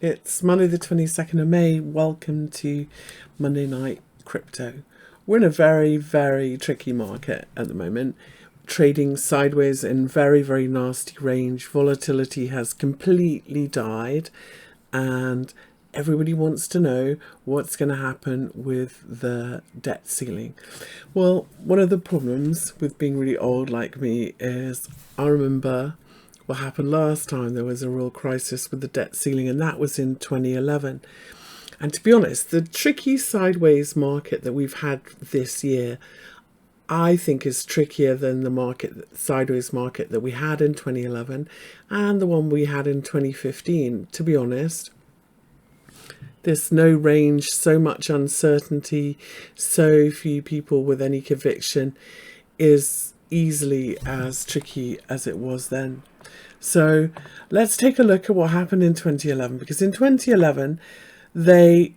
It's Monday the 22nd of May. Welcome to Monday Night Crypto. We're in a very, very tricky market at the moment, trading sideways in very, very nasty range. Volatility has completely died, and everybody wants to know what's going to happen with the debt ceiling. Well, one of the problems with being really old like me is I remember what happened last time there was a real crisis with the debt ceiling, and that was in 2011. And to be honest, the tricky sideways market that we've had this year, I think, is trickier than the sideways market that we had in 2011 and the one we had in 2015. To be honest, there's no range, so much uncertainty, so few people with any conviction is easily as tricky as it was then. So let's take a look at what happened in 2011, because in 2011 they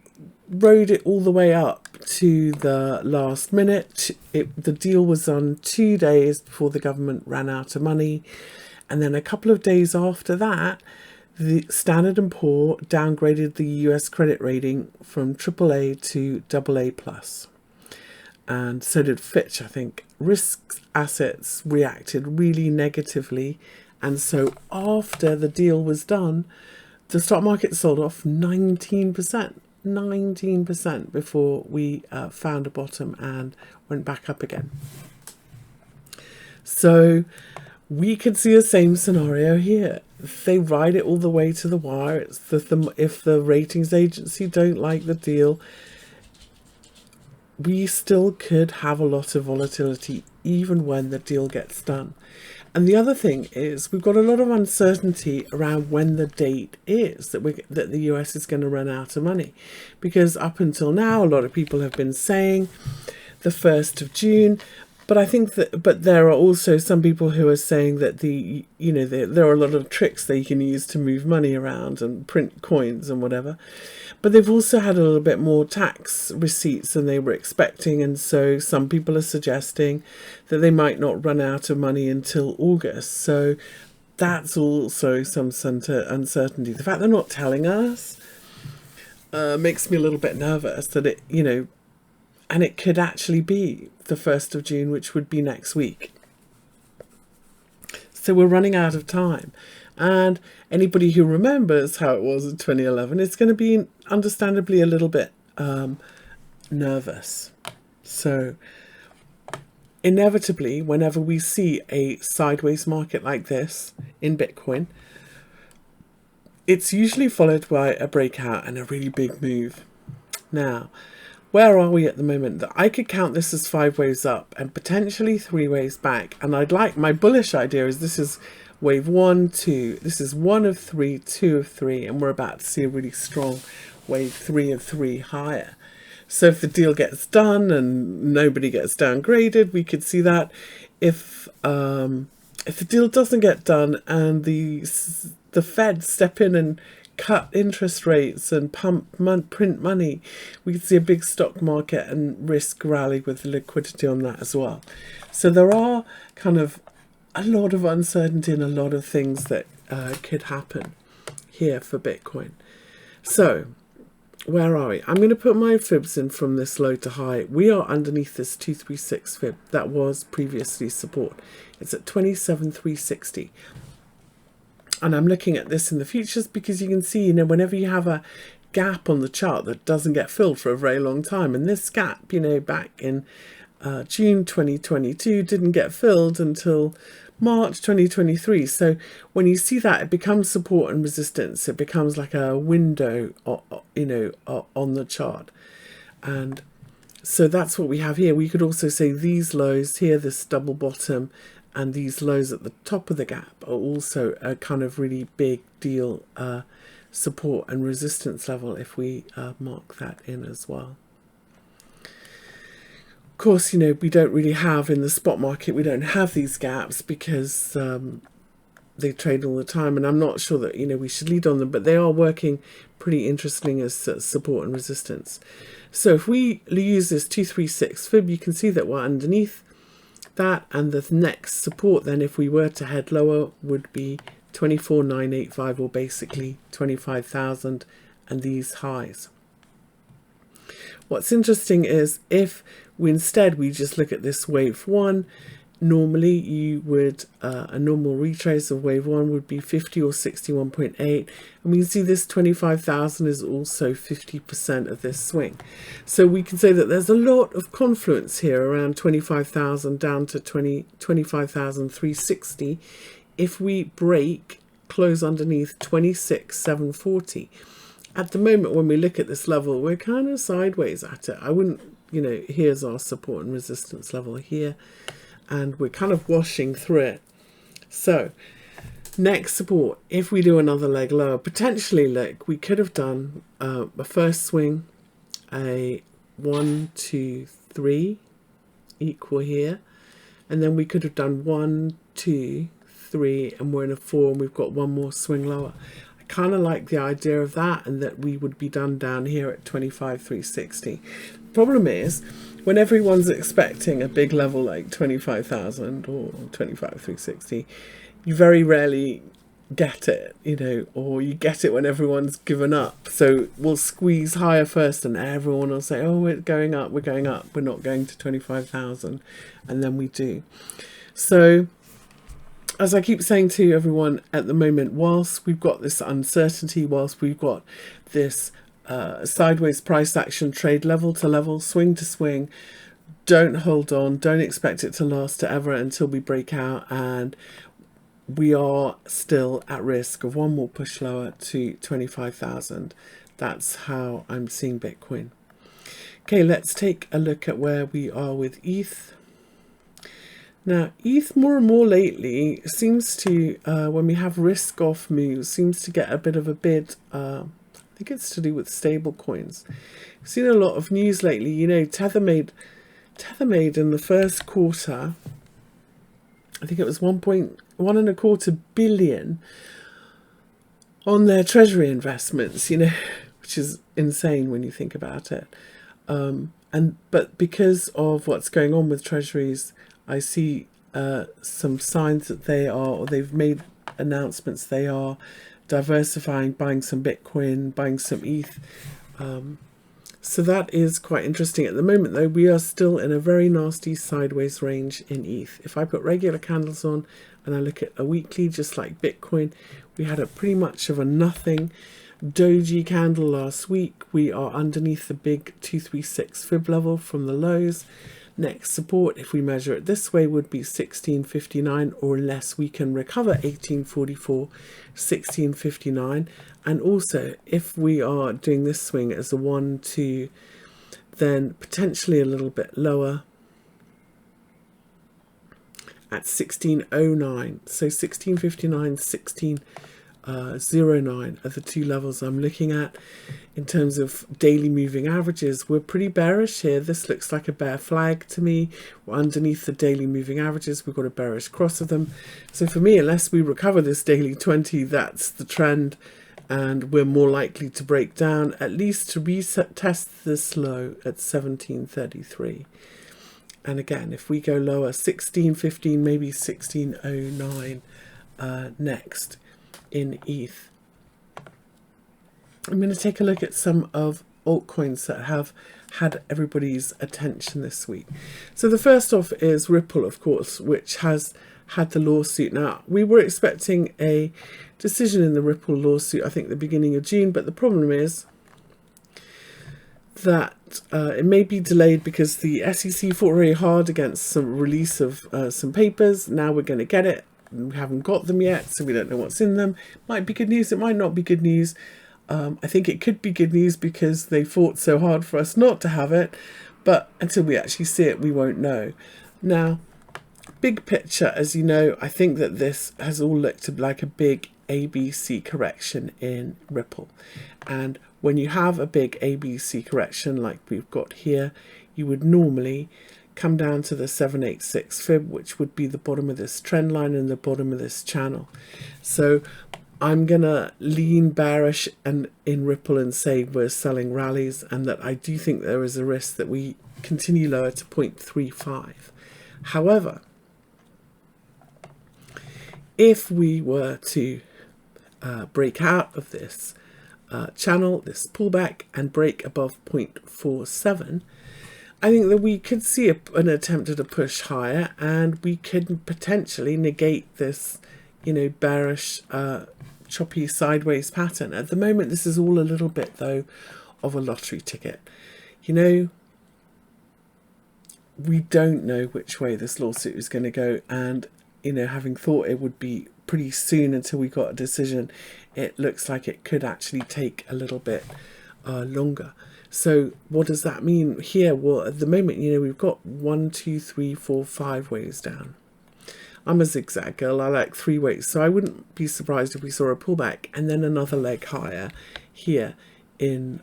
rode it all the way up to the last minute. The deal was on 2 days before the government ran out of money, and then a couple of days after that the Standard & Poor downgraded the US credit rating from AAA to AA+. And so did Fitch, I think. Risk assets reacted really negatively. And so after the deal was done, the stock market sold off 19% before we found a bottom and went back up again. So we could see the same scenario here. If they ride it all the way to the wire, if the ratings agency don't like the deal, we still could have a lot of volatility even when the deal gets done. And the other thing is we've got a lot of uncertainty around when the date is that the US is going to run out of money, because up until now a lot of people have been saying the 1st of June. But I think but there are also some people who are saying that there are a lot of tricks that you can use to move money around and print coins and whatever. But they've also had a little bit more tax receipts than they were expecting, and so some people are suggesting that they might not run out of money until August. So that's also some uncertainty. The fact they're not telling us makes me a little bit nervous that and it could actually be the 1st of June, which would be next week. So we're running out of time. And anybody who remembers how it was in 2011 is going to be understandably a little bit nervous. So inevitably, whenever we see a sideways market like this in Bitcoin, it's usually followed by a breakout and a really big move. Now, where are we at the moment? I could count this as 5 waves up and potentially 3 waves back. And my bullish idea is this is wave 1, 2. This is 1 of 3, 2 of 3, and we're about to see a really strong wave 3 of 3 higher. So if the deal gets done and nobody gets downgraded, we could see that. If the deal doesn't get done and the Fed step in and cut interest rates and print money, we could see a big stock market and risk rally with liquidity on that as well. So there are kind of a lot of uncertainty and a lot of things that could happen here for Bitcoin. So where are we? I'm going to put my fibs in from this low to high. We are underneath this 236 fib that was previously support. It's at 27,360. And I'm looking at this in the futures because you can see, whenever you have a gap on the chart that doesn't get filled for a very long time, and this gap, back in June 2022 didn't get filled until March 2023. So when you see that, it becomes support and resistance. It becomes like a window, on the chart. And so that's what we have here. We could also say these lows here, this double bottom, and these lows at the top of the gap are also a kind of really big deal support and resistance level if we mark that in as well. Of course, we don't really have in the spot market, we don't have these gaps because they trade all the time, and I'm not sure that we should lead on them, but they are working pretty interesting as support and resistance. So if we use this 236 fib, you can see that we're underneath that, and the next support then, if we were to head lower, would be 24,985, or basically 25,000, and these highs. What's interesting is if we just look at this wave 1, normally you would, a normal retrace of wave 1 would be 50 or 61.8, and we can see this 25,000 is also 50% of this swing. So we can say that there's a lot of confluence here around 25,000 down to 25,360 if we close underneath 26,740. At the moment when we look at this level, we're kind of sideways at it. I wouldn't, here's our support and resistance level here, and we're kind of washing through it. So next support, if we do another leg lower, potentially, look, we could have done a first swing, a 1, 2, 3 equal here, and then we could have done 1, 2, 3, and we're in a 4, and we've got one more swing lower. I kind of like the idea of that, and that we would be done down here at 25,360. Problem is, when everyone's expecting a big level like 25,000 or 25,360, you very rarely get it, or you get it when everyone's given up. So we'll squeeze higher first and everyone will say, oh, we're going up, we're not going to 25,000, and then we do. So as I keep saying to everyone at the moment, whilst we've got this uncertainty, whilst we've got this sideways price action, trade level to level, swing to swing, don't hold on, don't expect it to last forever until we break out, and we are still at risk of one more push lower to 25,000. That's how I'm seeing Bitcoin. Okay, let's take a look at where we are with ETH. Now, ETH more and more lately seems to, when we have risk off moves, seems to get a bit of a bid. I think it's to do with stable coins. I've seen a lot of news lately. Tether made in the first quarter, I think it was 1.25 billion on their treasury investments, which is insane when you think about it. But because of what's going on with treasuries, I see some signs that they've made announcements they are diversifying, buying some Bitcoin, buying some ETH. So that is quite interesting. At the moment, though, we are still in a very nasty sideways range in ETH. If I put regular candles on and I look at a weekly, just like Bitcoin, we had a pretty much of a nothing doji candle last week. We are underneath the big 236 fib level from the lows. Next support, if we measure it this way, would be 1659, or unless we can recover 1844, 1659. And also, if we are doing this swing as a 1, 2, then potentially a little bit lower at 1609. So 1659, 1609 are the two levels I'm looking at. In terms of daily moving averages, we're pretty bearish here. This looks like a bear flag to me. We're underneath the daily moving averages. We've got a bearish cross of them. So for me, unless we recover this daily 20, that's the trend, and we're more likely to break down, at least to test this low at 1733. And again, if we go lower, 1615, maybe 1609 next in ETH. I'm going to take a look at some of altcoins that have had everybody's attention this week. So the first off is Ripple, of course, which has had the lawsuit. Now, we were expecting a decision in the Ripple lawsuit, I think the beginning of June, but the problem is that it may be delayed because the SEC fought very hard against some release of some papers. Now we're going to get it. We haven't got them yet, so we don't know what's in them. Might be good news, it might not be good news. I think it could be good news because they fought so hard for us not to have it, but until we actually see it, we won't know. Now, big picture, as you know, I think that this has all looked like a big ABC correction in Ripple. And when you have a big ABC correction like we've got here, you would normally come down to the 786 fib, which would be the bottom of this trend line and the bottom of this channel. So I'm gonna lean bearish and in Ripple and say we're selling rallies, and that I do think there is a risk that we continue lower to 0.35. However, if we were to break out of this channel, this pullback, and break above 0.47, I think that we could see an attempt at a push higher, and we could potentially negate this, you know, bearish, choppy sideways pattern. At the moment, this is all a little bit, though, of a lottery ticket. You know, we don't know which way this lawsuit is going to go, and, you know, having thought it would be pretty soon until we got a decision, it looks like it could actually take a little bit longer. So what does that mean here? Well, at the moment, you know, we've got 1, 2, 3, 4, 5 ways down. I'm a zigzag girl. I like 3 ways. So I wouldn't be surprised if we saw a pullback and then another leg higher here in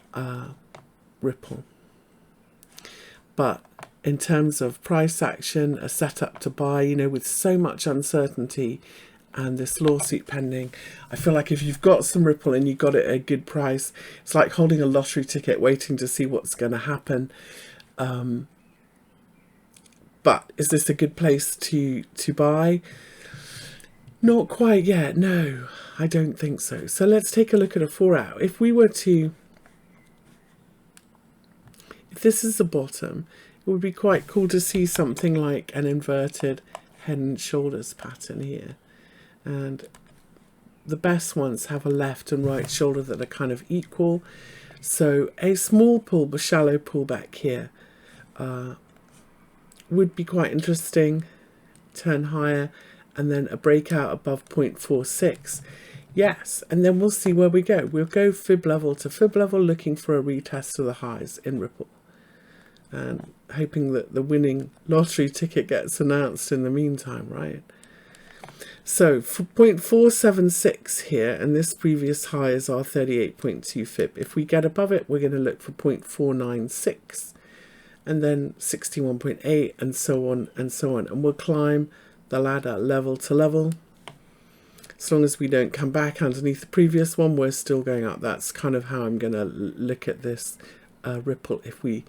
Ripple. But in terms of price action, a setup to buy, you know, with so much uncertainty and this lawsuit pending, I feel like if you've got some Ripple and you got it at a good price, it's like holding a lottery ticket waiting to see what's going to happen. But is this a good place to buy? Not quite yet, no, I don't think so. So let's take a look at a 4-hour. If we were to, if this is the bottom, it would be quite cool to see something like an inverted head and shoulders pattern here. And the best ones have a left and right shoulder that are kind of equal. So a small pull, but shallow pullback here would be quite interesting. Turn higher and then a breakout above 0.46. Yes, and then we'll see where we go. We'll go fib level to fib level, looking for a retest of the highs in Ripple. And hoping that the winning lottery ticket gets announced in the meantime, right? So for 0.476 here, and this previous high is our 38.2 fib. If we get above it, we're going to look for 0.496 and then 61.8 and so on and so on. And we'll climb the ladder level to level. As long as we don't come back underneath the previous one, we're still going up. That's kind of how I'm going to look at this Ripple if we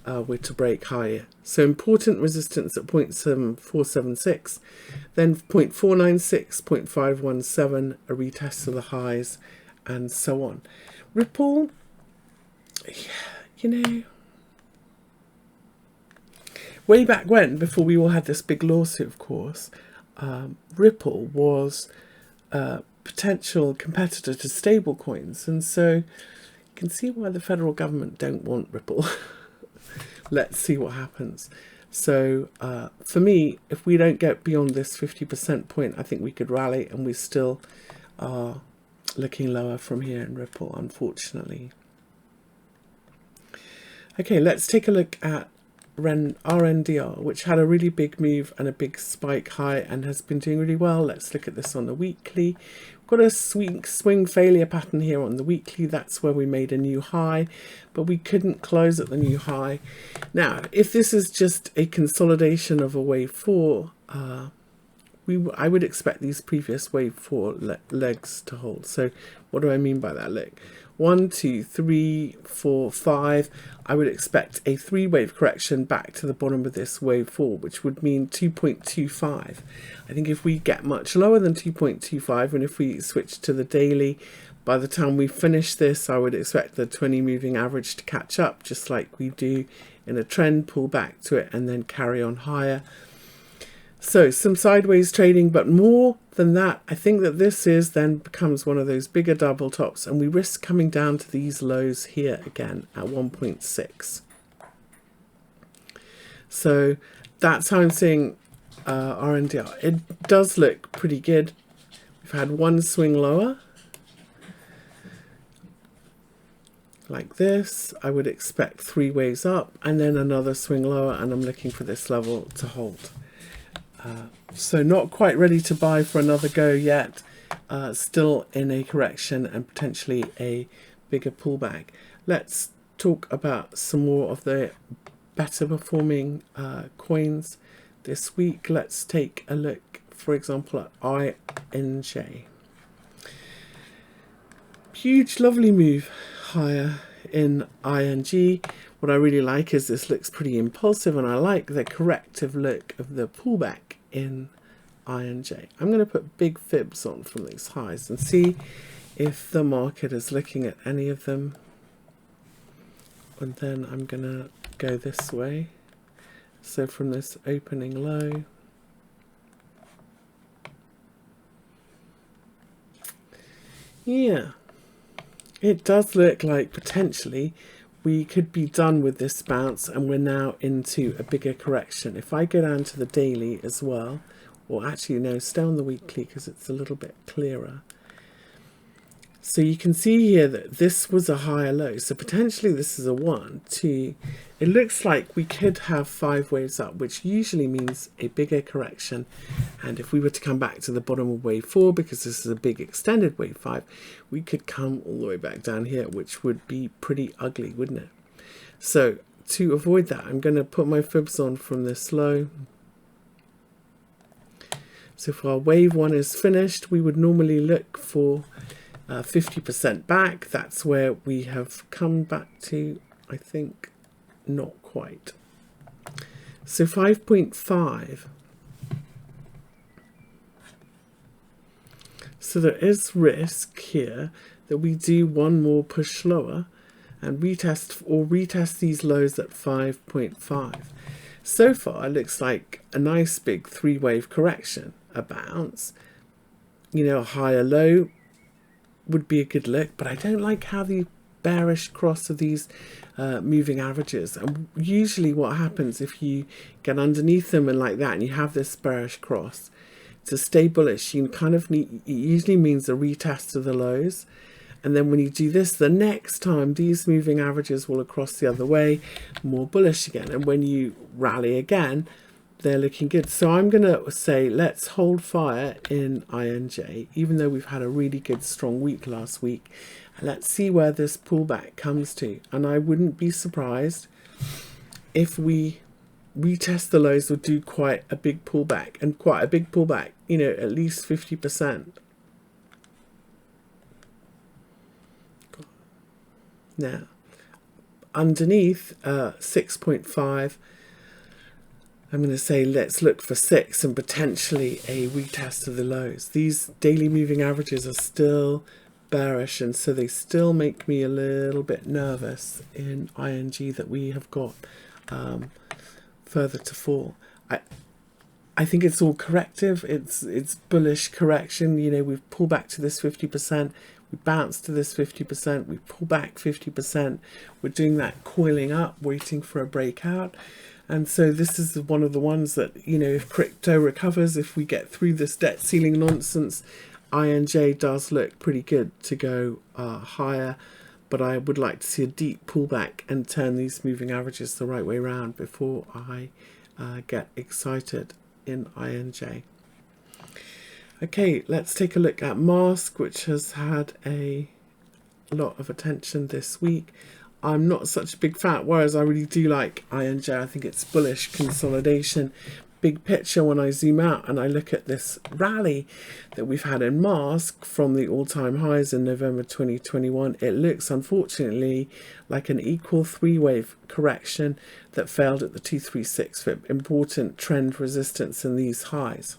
were to break higher. So important resistance at 0.7476, then 0.496, 0.517, a retest of the highs, and so on. Ripple, you know, way back when, before we all had this big lawsuit, of course, Ripple was a potential competitor to stable coins, and so you can see why the federal government don't want Ripple. Let's see what happens. So for me, if we don't get beyond this 50% point, I think we could rally, and we still are looking lower from here in Ripple, unfortunately. Okay, let's take a look at RNDR, which had a really big move and a big spike high and has been doing really well. Let's look at this on the weekly. We've got a swing failure pattern here on the weekly. That's where we made a new high, but we couldn't close at the new high. Now, if this is just a consolidation of a wave 4, I would expect these previous wave 4 legs to hold. So what do I mean by that? Look, 1, 2, 3, 4, 5. I would expect a 3-wave correction back to the bottom of this wave 4, which would mean 2.25. I think if we get much lower than 2.25, and if we switch to the daily, by the time we finish this, I would expect the 20 moving average to catch up, just like we do in a trend, pull back to it, and then carry on higher. So some sideways trading, but more than that, I think that this then becomes one of those bigger double tops, and we risk coming down to these lows here again at 1.6. So that's how I'm seeing RNDR. It does look pretty good. We've had one swing lower, like this. I would expect 3 waves up, and then another swing lower, and I'm looking for this level to hold. So not quite ready to buy for another go yet, still in a correction and potentially a bigger pullback. Let's talk about some more of the better performing coins this week. Let's take a look, for example, at INJ. Huge, lovely move higher in ING. What I really like is this looks pretty impulsive, and I like the corrective look of the pullback in INJ. I'm going to put big fibs on from these highs and see if the market is looking at any of them. And then I'm going to go this way. So from this opening low, yeah, it does look like potentially we could be done with this bounce and we're now into a bigger correction. If I go down to the daily as well, or actually no, stay on the weekly because it's a little bit clearer. So you can see here that this was a higher low. So potentially this is a 1, 2. It looks like we could have 5 waves up, which usually means a bigger correction. And if we were to come back to the bottom of wave 4, because this is a big extended wave 5, we could come all the way back down here, which would be pretty ugly, wouldn't it? So to avoid that, I'm going to put my fibs on from this low. So if our wave 1 is finished, we would normally look for 50% back. That's where we have come back to, I think, not quite. So 5.5. So there is risk here that we do one more push lower and retest these lows at 5.5. So far, it looks like a nice big 3-wave correction, a bounce, you know, a higher low would be a good look, but I don't like how the bearish cross of these moving averages. And usually what happens if you get underneath them and like that and you have this bearish cross, to stay bullish you kind of need, it usually means a retest of the lows, and then when you do this the next time these moving averages will cross the other way, more bullish again, and when you rally again they're looking good. So I'm going to say let's hold fire in INJ, even though we've had a really good strong week last week. And let's see where this pullback comes to. And I wouldn't be surprised if we retest the lows or do quite a big pullback, and quite a big pullback, you know, at least 50%. Now, underneath 6.5, I'm going to say let's look for 6 and potentially a retest of the lows. These daily moving averages are still bearish, and so they still make me a little bit nervous in ING that we have got further to fall. I think it's all corrective. It's bullish correction. You know, we've pulled back to this 50%. We bounce to this 50%. We pull back 50%. We're doing that coiling up, waiting for a breakout. And so this is one of the ones that, you know, if crypto recovers, if we get through this debt ceiling nonsense, INJ does look pretty good to go higher. But I would like to see a deep pullback and turn these moving averages the right way around before I get excited in INJ. Okay, let's take a look at Mask, which has had a lot of attention this week. I'm not such a big fan, whereas I really do like INJ. I think it's bullish consolidation. Big picture, when I zoom out and I look at this rally that we've had in Mask from the all-time highs in November 2021, it looks unfortunately like an equal 3-wave correction that failed at the 236 fib. Important trend resistance in these highs.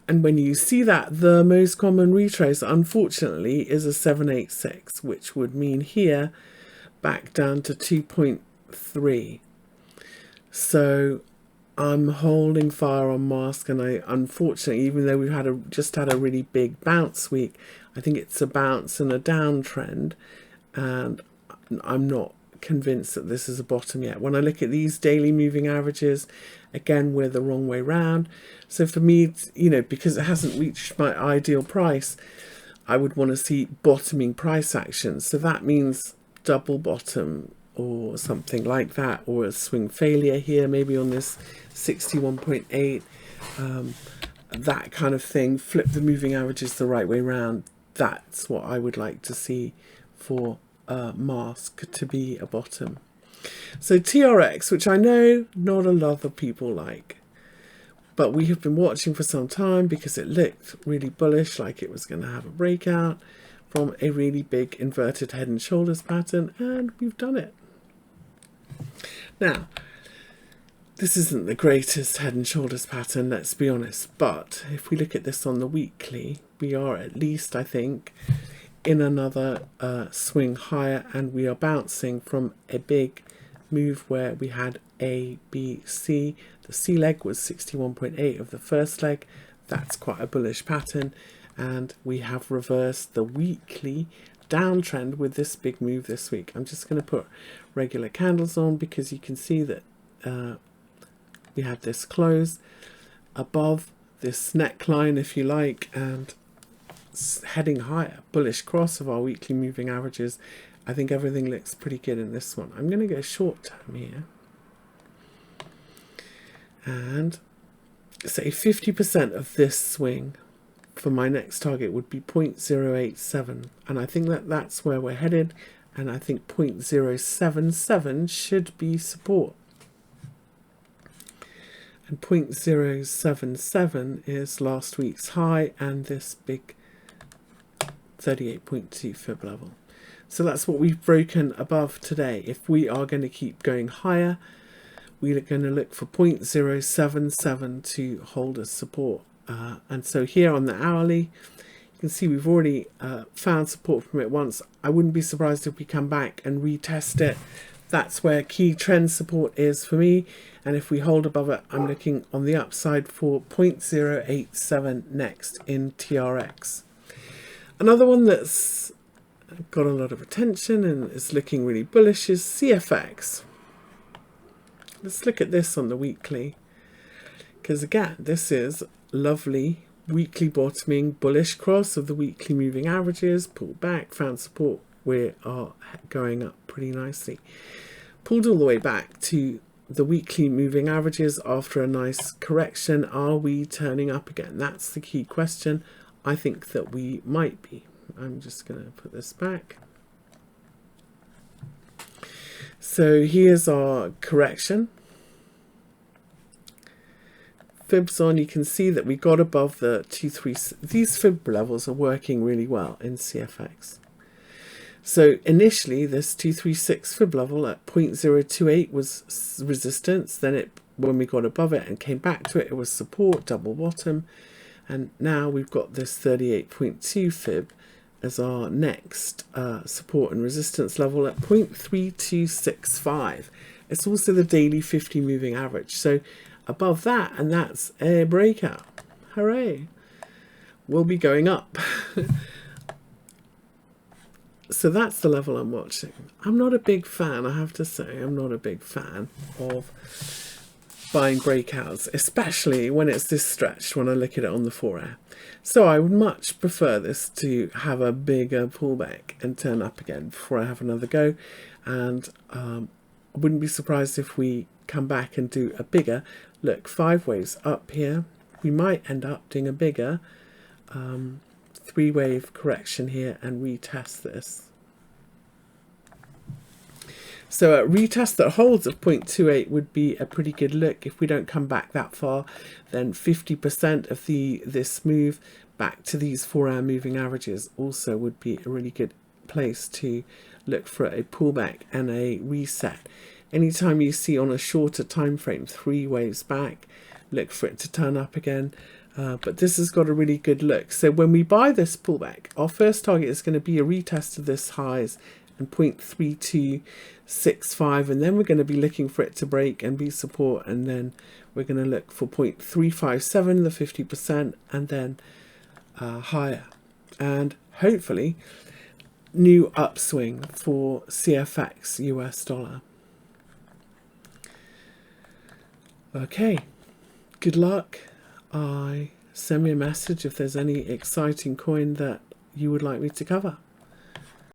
And when you see that, the most common retrace, unfortunately, is a 786, which would mean here back down to 2.3. So I'm holding fire on Mask, and I unfortunately, even though we've just had a really big bounce week, I think it's a bounce and a downtrend, and I'm not convinced that this is a bottom yet. When I look at these daily moving averages, again, we're the wrong way round. So for me, it's, you know, because it hasn't reached my ideal price, I would want to see bottoming price action. So that means double bottom or something like that, or a swing failure here, maybe on this 61.8, that kind of thing. Flip the moving averages the right way round. That's what I would like to see for Mask to be a bottom. So TRX, which I know not a lot of people like, but we have been watching for some time because it looked really bullish, like it was going to have a breakout from a really big inverted head and shoulders pattern, and we've done it. Now, This isn't the greatest head and shoulders pattern, let's be honest, but if we look at this on the weekly, we are at least, I think, in another swing higher, and we are bouncing from a big move where we had A, B, C. The C leg was 61.8 of the first leg. That's quite a bullish pattern, and we have reversed the weekly downtrend with this big move this week. I'm just going to put regular candles on because you can see that we had this close above this neckline, if you like, and heading higher. Bullish cross of our weekly moving averages. I think everything looks pretty good in this one. I'm going to go short term here and say 50% of this swing for my next target would be 0.087, and I think that that's where we're headed, and I think 0.077 should be support. And 0.077 is last week's high and this big 38.2 fib level. So that's what we've broken above today. If we are going to keep going higher, we're going to look for 0.077 to hold as support. And so here on the hourly, you can see we've already found support from it once. I wouldn't be surprised if we come back and retest it. That's where key trend support is for me, and if we hold above it, I'm looking on the upside for 0.087 next in TRX. Another one that's got a lot of attention and is looking really bullish is CFX. Let's look at this on the weekly, because again, this is lovely weekly bottoming bullish cross of the weekly moving averages, pulled back, found support. We are going up pretty nicely. Pulled all the way back to the weekly moving averages after a nice correction. Are we turning up again? That's the key question. I think that we might be. I'm just going to put this back. So here's our correction. Fibs on, you can see that we got above the 2-3. These fib levels are working really well in CFX. So initially this 236 fib level at 0.028 was resistance, then when we got above it and came back to it, it was support, double bottom, and now we've got this 38.2 fib as our next support and resistance level at 0.3265. It's also the daily 50 moving average, so above that, and that's a breakout. Hooray! We'll be going up. So that's the level I'm watching. I'm not a big fan, I have to say. I'm not a big fan of buying breakouts, especially when it's this stretched when I look at it on the 4-hour. So I would much prefer this to have a bigger pullback and turn up again before I have another go. And I wouldn't be surprised if we come back and do a bigger. Look, 5 waves up here. We might end up doing a bigger 3-wave correction here and retest this. So a retest that holds at 0.28 would be a pretty good look. If we don't come back that far, then 50% of this move back to these 4-hour moving averages also would be a really good place to look for a pullback and a reset. Anytime you see on a shorter time frame 3 waves back, look for it to turn up again. But this has got a really good look. So when we buy this pullback, our first target is going to be a retest of this highs and 0.3265, and then we're going to be looking for it to break and be support, and then we're going to look for 0.357, the 50%, and then higher, and hopefully new upswing for CFX US dollar. Okay, good luck. Send me a message if there's any exciting coin that you would like me to cover.